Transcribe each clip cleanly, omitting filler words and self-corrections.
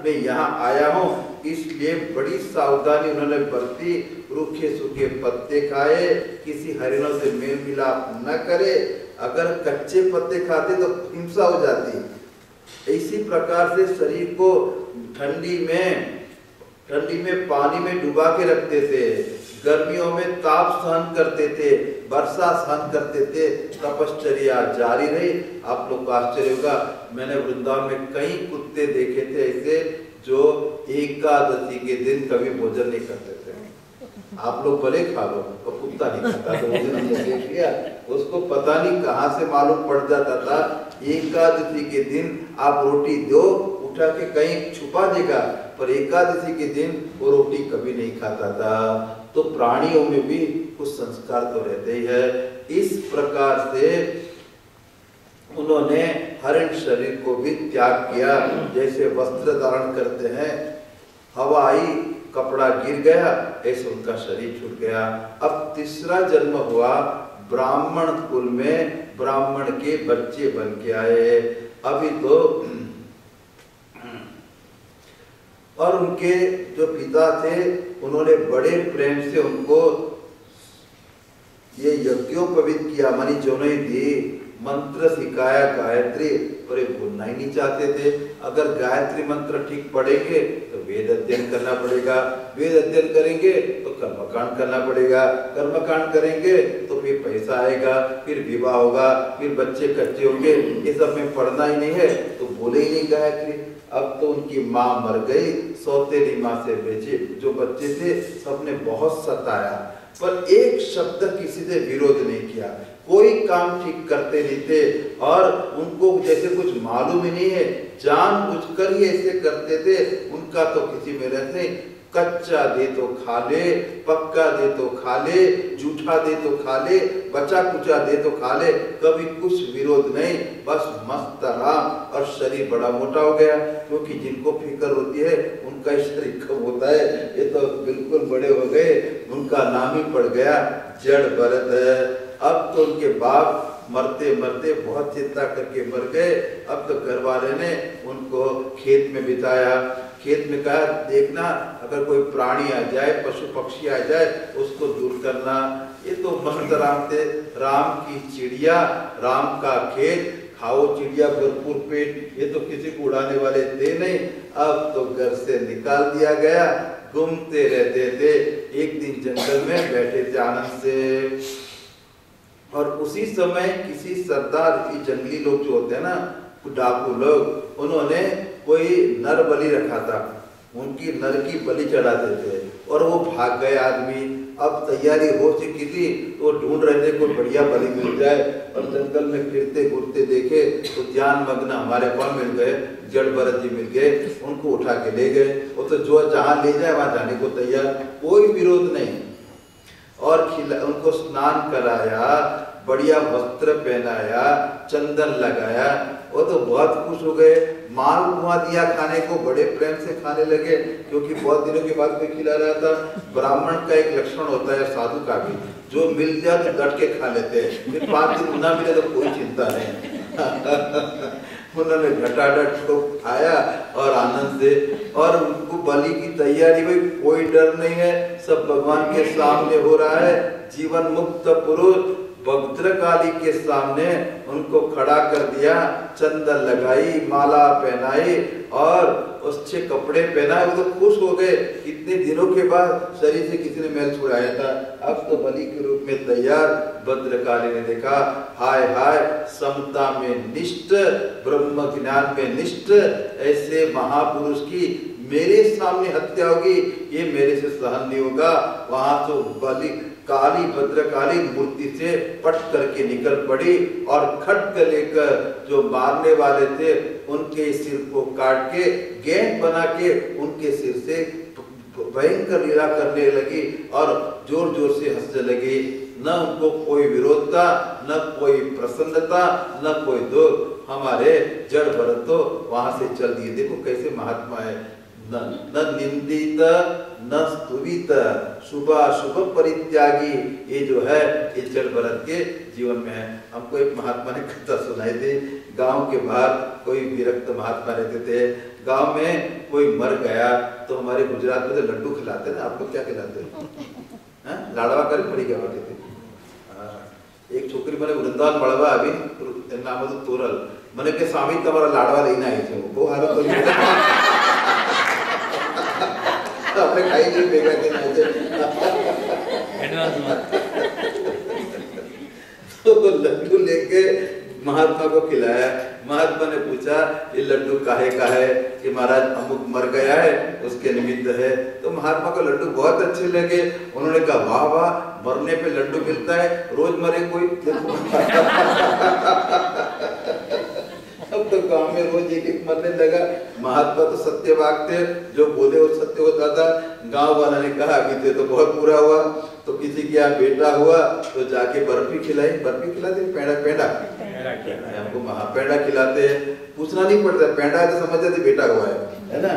मैं यहाँ आया हूँ, इसलिए बड़ी सावधानी उन्होंने बरती। रूखे सूखे पत्ते खाए, किसी हरिणों से मेल मिलाप न करे। अगर कच्चे पत्ते खाते तो हिंसा हो जाती। इसी प्रकार से शरीर को ठंडी में पानी में डुबा के रखते थे, गर्मियों में ताप सहन करते थे, वर्षा सहन करते थे, तपश्चर्या जारी रही। आप लोग को आश्चर्य होगा, मैंने वृंदावन में कई कुत्ते देखे थे ऐसे जो एकादशी के दिन कभी भोजन नहीं करते थे। आप लोग भले खा लो, तो कुत्ता नहीं खाता। तो देख लिया, उसको पता नहीं कहाँ से मालूम पड़ जाता था। एकादशी के दिन आप रोटी दो, उठा के कहीं छुपा देगा, पर एकादशी के दिन वो रोटी कभी नहीं खाता था। तो प्राणियों में भी कुछ संस्कार तो रहते ही है। इस प्रकार से उन्होंने हरिण शरीर को भी त्याग किया। जैसे वस्त्र धारण करते हैं, हवा आई, कपड़ा गिर गया, ऐसे उनका शरीर छूट गया। अब तीसरा जन्म हुआ, ब्राह्मण कुल में ब्राह्मण के बच्चे बन के आए। अभी तो और उनके जो पिता थे, उन्होंने बड़े प्रेम से उनको ये यज्ञोपवीत किया, मानी जोने दी, मंत्र सिखाया गायत्री, पर ये भूलना ही नहीं चाहते थे। अगर गायत्री मंत्र ठीक पढ़ेंगे तो वेद अध्ययन करना पड़ेगा, वेद अध्ययन करेंगे तो कर्मकांड करना पड़ेगा, कर्मकांड करेंगे तो फिर पैसा आएगा, फिर विवाह होगा, फिर बच्चे कच्चे होंगे। ये सब में पढ़ना ही नहीं है तो बोले ही नहीं गायत्री। अब तो उनकी माँ मर गई, सौतेली माँ से बेचे जो बच्चे थे सबने बहुत सताया, पर एक शब्द किसी ने विरोध नहीं किया। कोई काम ठीक करते नहीं थे और उनको जैसे कुछ मालूम ही नहीं है, जानबूझकर ही ऐसे करते थे। उनका तो किसी में रहते नहीं, कच्चा दे तो खा ले, पक्का दे तो खा ले, जूठा दे तो खा ले, बचा कुचा दे तो खा ले, कभी कुछ विरोध नहीं, बस मस्त आराम। और शरीर बड़ा मोटा हो गया, क्योंकि जिनको फिक्र होती है उनका शरीर कम होता है। ये तो बिल्कुल बड़े हो गए, उनका नाम ही पड़ गया जड़ भरत। अब तो उनके बाप मरते मरते बहुत चिंता करके मर गए। अब तो घर वाले ने उनको खेत में बिताया। खेत में कहा, देखना अगर कोई प्राणी आ जाए, पशु पक्षी आ जाए, उसको दूर करना। ये तो मस्त राम थे, राम की चिड़िया, राम का खेत, खाओ चिड़िया भरपूर पेट, ये तो किसी को उड़ाने वाले थे नहीं। अब तो घर से निकाल दिया गया, घूमते रहते थे। एक दिन जंगल में बैठे थे आनंद से, और उसी समय किसी सरदार की जंगली लोग जो होते हैं ना, डाकू लोग, उन्होंने कोई नर बलि रखा था, उनकी नर की बलि चढ़ाते थे और वो भाग गए आदमी। अब तैयारी हो चुकी थी तो ढूंढ रहे थे कोई बढ़िया बलि मिल जाए, और जंगल में फिरते घूरते देखे तो ध्यान मग्न हमारे कौन मिल गए, जड़ भरत जी मिल गए। उनको उठा के ले गए, वो तो जो जहाँ ले जाए वहां जाने को तैयार, कोई विरोध नहीं। और उनको स्नान कराया, बढ़िया वस्त्र पहनाया, चंदन लगाया, वो तो बहुत खुश हो गए। मालपुआ दिया खाने को, बड़े प्रेम से खाने लगे, क्योंकि बहुत दिनों के बाद कोई खिला रहा था। ब्राह्मण का एक लक्षण होता है, साधु का भी, जो मिल जाए तो डट के खा लेते हैं, फिर 5 दिन ना मिले तो कोई चिंता नहीं। उन्होंने घटाघट को खाया और आनंद से, और उनको बलि की तैयारी में कोई डर नहीं है, सब भगवान के सामने हो रहा है। जीवन मुक्त पुरुष भद्रकाली के सामने उनको खड़ा कर दिया, चंदन लगाई, माला पहनाई और अच्छे कपड़े पहनाए। वो तो खुश हो गए, इतने दिनों के बाद शरीर से किसी ने मैल छुड़ाया था, अब तो बलि के रूप में तैयार। भद्रकाली ने देखा, हाय हाय, समता में निष्ठ, ब्रह्म ज्ञान में निष्ठ ऐसे महापुरुष की मेरे सामने हत्या होगी, ये मेरे से सहन नहीं होगा। वहां तो बलि काली भद्रकाली मूर्ति से पट करके निकल पड़ी और खड्ग लेकर जो मारने वाले थे उनके सिर को काट के गेंद बना के उनके सिर से भयंकर लीला करने लगी और जोर जोर से हंसने लगी। न उनको कोई विरोध था, न कोई प्रसन्नता, न कोई दुख। हमारे जड़ भरत तो वहां से चल दिए। देखो कैसे महात्मा है, न निंदित न स्तुवित, शुभ परित्यागी। ये जो है ये जड़ भरत के जीवन में है। हमको एक महात्मा ने कथा सुनाई थी। गांव के बाहर कोई विरक्त महात्मा रहते थे। गांव में कोई मर गया तो हमारे गुजरात में तो लड्डू खिलाते हैं ना, आपको क्या खिलाते हैं? लाड़वा कर पड़ी क्या बोलते थे। एक छोकरी मैंने वृंदावन बढ़वा अभी नाम तो तोरल मैंने के स्वामी तुम्हारा लाड़वा लेना आई थे वो हालत अपने खाई नहीं बेगा के तो लड्डू लेके महात्मा को खिलाया। महात्मा ने पूछा ये लड्डू काहे का है कि महाराज अमुक मर गया है उसके निमित्त है। तो महात्मा को लड्डू बहुत अच्छे लगे। उन्होंने कहा वाह वाह, मरने पे लड्डू मिलता है, रोज मरे कोई अब तो गांव में रोज एक एक मरने लगा। महात्मा तो सत्यवाक थे, जो बोले वो सत्य होता था। गांव वाला ने कहा अभी थे तो बहुत बुरा हुआ। तो किसी के यहाँ बेटा हुआ तो जाके बर्फी खिलाई, बर्फी खिलाते पेड़ा पेड़ा हमको महापेड़ा खिलाते हैं, पूछना नहीं पड़ता, पेड़ा है तो समझ जाते बेटा हुआ है ना।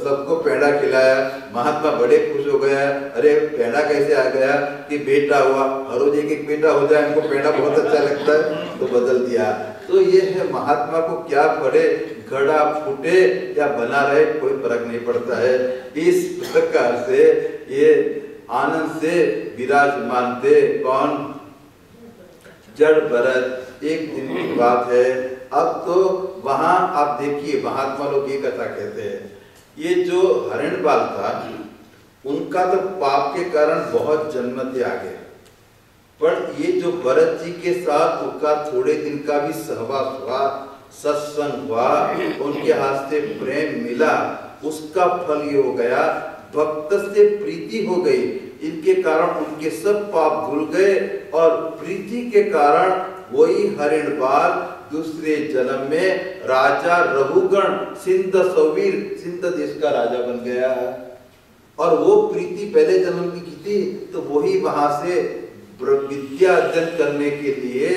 सबको पेड़ा खिलाया। महात्मा बड़े खुश हो गया, अरे पेड़ा कैसे आ गया कि बेटा हुआ, हर रोज एक एक बेटा हो जाए, हमको पेड़ा बहुत अच्छा लगता है तो बदल दिया। तो ये है महात्मा को क्या पड़े, घड़ा फूटे या बना रहे कोई फर्क नहीं पड़ता है। इस प्रकार से ये आनंद से विराजमान थे कौन, जड़ भरत। एक दिन की बात है। अब तो वहां आप देखिए महात्मा लोग ये कथा कहते हैं, ये जो हरिणबाल था उनका तो पाप के कारण बहुत जन्मते आ गए, पर ये जो भरत जी के साथ उनका थोड़े दिन का भी सहवास हुआ, सत्संग हुआ, उनके हाथ से प्रेम मिला, उसका फल ये हो गया, भक्त से प्रीति हो गई। इनके कारण उनके सब पाप धुल गए और प्रीति के कारण वही हरिणबाल दूसरे जन्म में राजा रघुगण सिंध सौवीर, सिंध देश का राजा बन गया। और वो प्रीति पहले जन्म की थी, तो वही वहां से विद्या अर्जन करने के लिए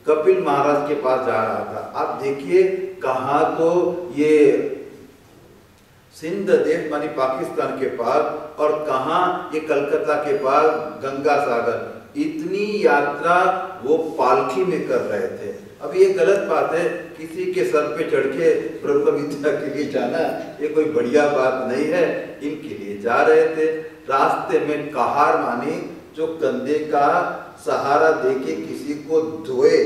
कपिल महाराज के पास जा रहा था। आप देखिए कहाँ तो ये सिंध देश मानी पाकिस्तान के पास और कहाँ ये कलकत्ता के पास गंगा सागर, इतनी यात्रा वो पालकी में कर रहे थे। अब ये गलत बात है, किसी के सर पे चढ़ के ब्रह्म विद्या के लिए जाना ये कोई बढ़िया बात नहीं है। इनके लिए जा रहे थे, रास्ते में कहार मानी जो कंधे का सहारा देके किसी को धोए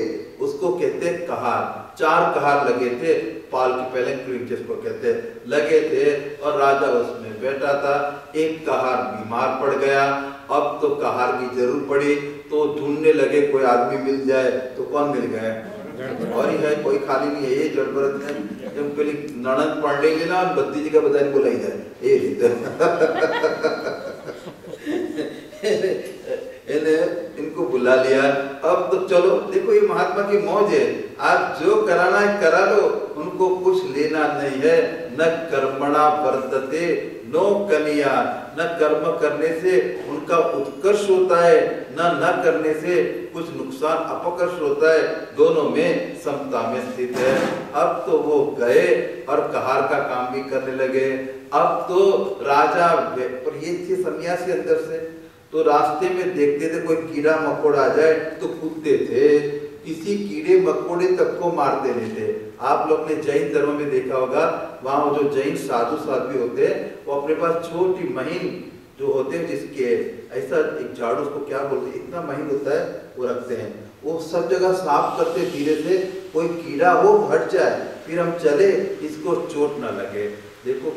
उसको कहते कहार। 4 कहार लगे थे, पालकी पहले जिसको कहते लगे थे और राजा उसमें बैठा था। एक कहार बीमार पड़ गया, अब तो कहार की जरूर पड़ी, तो ढूंढने लगे कोई आदमी मिल जाए, तो कौन मिल गया, और ही है, कोई खाली नहीं है। ये जड़बरत है, जब पहले नणन पढ़ लेंगे ना बद्दी जी का बताए बुलाई जाए इनको बुला लिया। अब तो चलो देखो ये महात्मा की मौज है, आप जो कराना है करा लो, उनको कुछ लेना नहीं है। न कर्मणा वर्तते नो कनिया, न कर्म करने से उनका उत्कर्ष होता है, न करने से कुछ नुकसान अपकर्ष होता है, दोनों में समता में स्थित है। अब तो वो गए और कहार का काम भी करने लगे। अब तो राजा और ये थे सन्यासी अंदर से, तो रास्ते में देखते थे कोई कीड़ा मकोड़ा आ जाए तो कूदते थे, किसी कीड़े मकोड़े तक को मारते नहीं थे। आप लोग ने जैन धर्म में देखा होगा, वहाँ जो जैन साधु साध्वी होते हैं वो अपने पास छोटी महीन जो होते हैं, जिसके ऐसा एक झाड़ू उसको क्या बोलते हैं, इतना महीन होता है वो रखते हैं, वो सब जगह साफ करते धीरे से, कोई कीड़ा हो हट जाए, फिर हम चले, इसको चोट ना लगे। देखो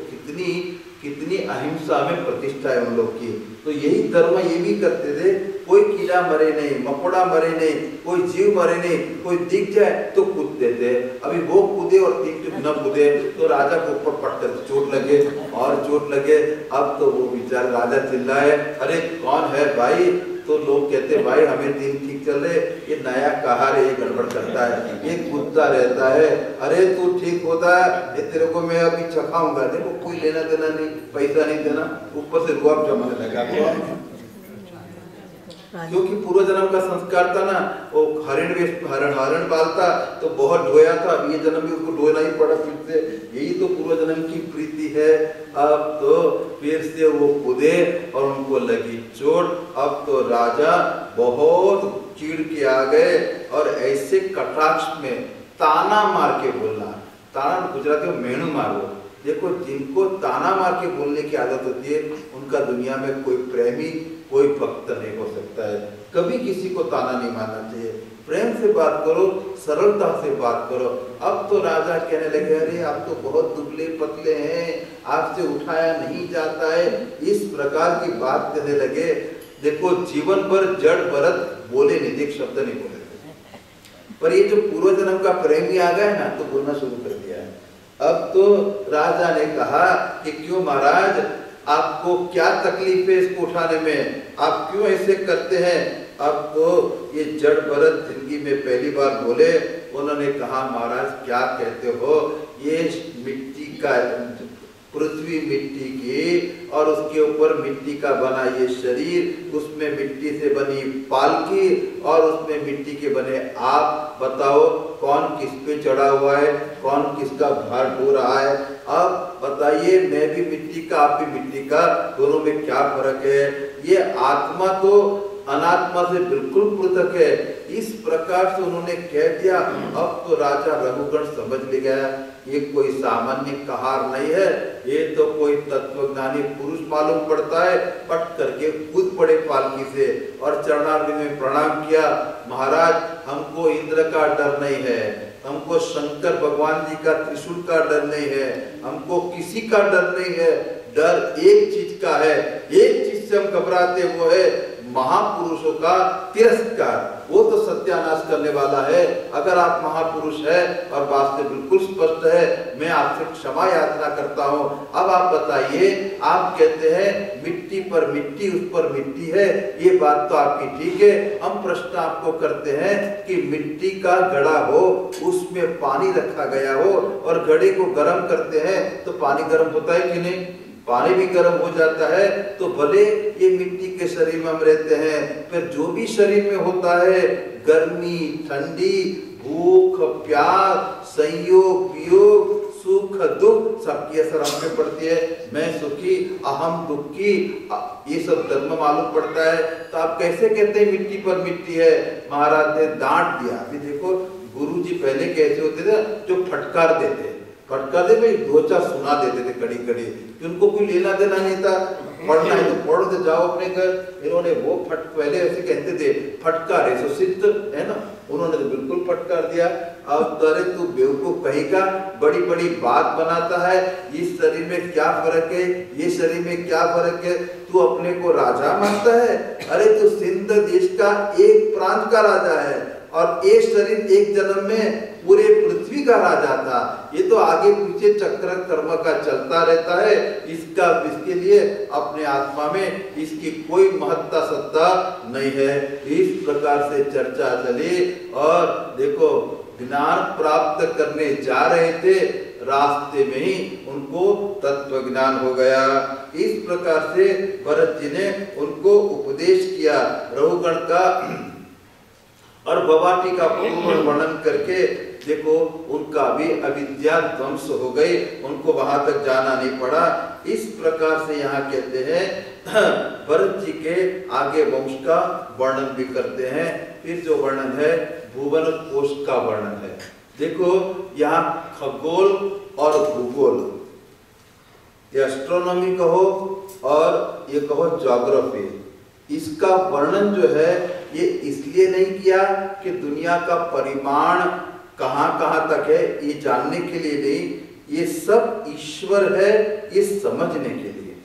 कितनी अहिंसा में प्रतिष्ठा है उन लोग की। तो यही धर्म ये भी करते थे, कोई कीड़ा मरे नहीं, मकोड़ा मरे नहीं, कोई जीव मरे नहीं, कोई दिख जाए तो कूदते थे। अभी वो कूदे और तीन न कूदे तो राजा को ऊपर पटकर चोट लगे और चोट लगे। अब तो वो बेचारा राजा चिल्लाए, अरे कौन है भाई? तो लोग कहते भाई हमें दिन ठीक चल रहे, ये नया कहार है, ये गड़बड़ करता है, ये कूदता रहता है, अरे तू ठीक होता है, ये तेरे को मैं अभी चखाऊंगा। देखो कोई लेना देना नहीं, पैसा नहीं देना, ऊपर से रुआब जमाने लगा। क्योंकि पूर्व जन्म का संस्कार था ना, वो हरण पालता तो बहुत ढोया था, अब ये जन्म भी उसको ढोना ही पड़ा फिर से। यही तो पूर्व जन्म की प्रीति है। अब तो फिर से वो कूदे और उनको लगी चोट। अब तो राजा बहुत चिढ़ के आ गए और ऐसे कटाक्ष में ताना मार के बोलना, ताना गुजराती में मेणु मारो। देखो जिनको ताना मार के बोलने की आदत होती है उनका दुनिया में कोई प्रेमी कोई भक्त नहीं हो सकता है। कभी किसी को ताना नहीं मारना चाहिए, प्रेम से बात करो, सरलता से बात करो। अब तो राजा कहने लगे अरे आप तो बहुत दुबले पतले हैं, आपसे उठाया नहीं जाता है, इस प्रकार की बात कहने लगे। देखो जीवन भर जड़ भरत बोले नहीं, एक शब्द नहीं बोले, पर ये जो पूर्व जन्म का प्रेमी आ गया ना तो बोलना शुरू कर दिया है। अब तो राजा ने कहा कि क्यों महाराज आपको क्या तकलीफ है इसको उठाने में, आप क्यों ऐसे करते हैं। अब तो ये जड़ भरत जिंदगी में पहली बार बोले। उन्होंने कहा महाराज क्या कहते हो, ये मिट्टी का पृथ्वी मिट्टी की और उसके ऊपर मिट्टी का बना ये शरीर, उसमें मिट्टी से बनी पालकी और उसमें मिट्टी के बने आप, बताओ कौन किस पे चढ़ा हुआ है, कौन किसका भार ढो रहा है। अब बताइए मैं भी मिट्टी का आप भी मिट्टी का, दोनों में क्या फर्क है। ये आत्मा तो अनात्मा से बिल्कुल पृथक है। इस प्रकार से उन्होंने कह दिया। अब तो राजा रघुगण समझ ले गया ये कोई सामान्य कहार नहीं है, ये तो कोई तत्वज्ञानी पुरुष मालूम पड़ता है। पट करके कूद पड़े पालकी से और चरणार्थ में प्रणाम किया। महाराज हमको इंद्र का डर नहीं है, हमको शंकर भगवान जी का त्रिशूल का डर नहीं है, हमको किसी का डर नहीं है। डर एक चीज का है, एक चीज से हम घबराते वो है महापुरुषों का तिरस्कार। वो तो सत्यानाश करने वाला है। अगर आप महापुरुष है और बात से बिल्कुल स्पष्ट है, मैं आपसे क्षमा याचना करता हूँ। अब आप बताइए, आप कहते हैं मिट्टी पर मिट्टी उस पर मिट्टी है, ये बात तो आपकी ठीक है। हम प्रश्न आपको करते हैं कि मिट्टी का घड़ा हो, उसमें पानी रखा गया हो और घड़े को गर्म करते हैं तो पानी गर्म होता है कि नहीं? पानी भी गर्म हो जाता है। तो भले ये मिट्टी के शरीर में हम रहते हैं, फिर जो भी शरीर में होता है, गर्मी ठंडी, भूख प्यास, संयोग वियोग, सुख दुख, सबकी असर हम पे पड़ती है। मैं सुखी अहम दुखी, ये सब धर्म मालूम पड़ता है। तो आप कैसे कहते हैं मिट्टी पर मिट्टी है? महाराज ने डांट दिया। अभी देखो गुरु जी पहले कैसे होते थे, जो फटकार देते, फटकार दे भाई दो चार सुना देते थे कड़ी कड़ी, उनको कोई लेना देना नहीं था। पढ़ना है तो पढ़ो, तो जाओ अपने घर। इन्होंने वो पहले ऐसे कहते थे फटकार है सो सिद्ध है ना, उन्होंने तो बिल्कुल फटकार दिया। अब अरे तू बेवकूफ कहीं का, बड़ी बड़ी बात बनाता है। इस शरीर में क्या फर्क है, ये शरीर में क्या फर्क है, तू अपने को राजा मानता है। अरे तू सिंध देश का एक प्रांत का राजा है और ये शरीर एक जन्म में पूरे पृथ्वी का राजा था। ये तो आगे पीछे चक्र कर्म का चलता रहता है। इसके लिए अपने आत्मा में इसकी कोई महत्ता सत्ता नहीं है। इस प्रकार से चर्चा चली और देखो ज्ञान प्राप्त करने जा रहे थे, रास्ते में ही उनको तत्व ज्ञान हो गया। इस प्रकार से भरत जी ने उनको उपदेश किया रघुगण का और भवाटी का पूर्ण वर्णन करके। देखो उनका भी अविद्या ध्वंस हो गई, उनको वहां तक जाना नहीं पड़ा। इस प्रकार से यहाँ कहते हैं भरत जी के आगे वंश का वर्णन भी करते हैं। फिर जो वर्णन है भुवन कोश का वर्णन है। देखो यहाँ खगोल और भूगोल, ये एस्ट्रोनॉमी कहो और ये कहो ज्योग्राफी, इसका वर्णन जो है ये इसलिए नहीं किया कि दुनिया का परिमाण कहां कहां तक है ये जानने के लिए नहीं, ये सब ईश्वर है ये समझने के लिए।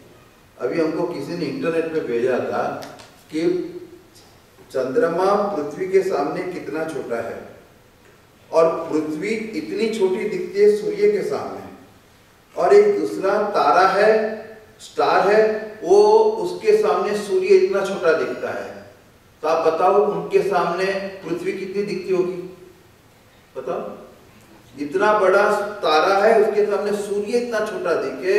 अभी हमको किसी ने इंटरनेट पे भेजा था कि चंद्रमा पृथ्वी के सामने कितना छोटा है और पृथ्वी इतनी छोटी दिखती है सूर्य के सामने, और एक दूसरा तारा है, स्टार है, वो उसके सामने सूर्य इतना छोटा दिखता है। तो आप बताओ उनके सामने पृथ्वी कितनी दिखती होगी? बताओ, इतना बड़ा तारा है उसके सामने सूर्य इतना छोटा दिखे।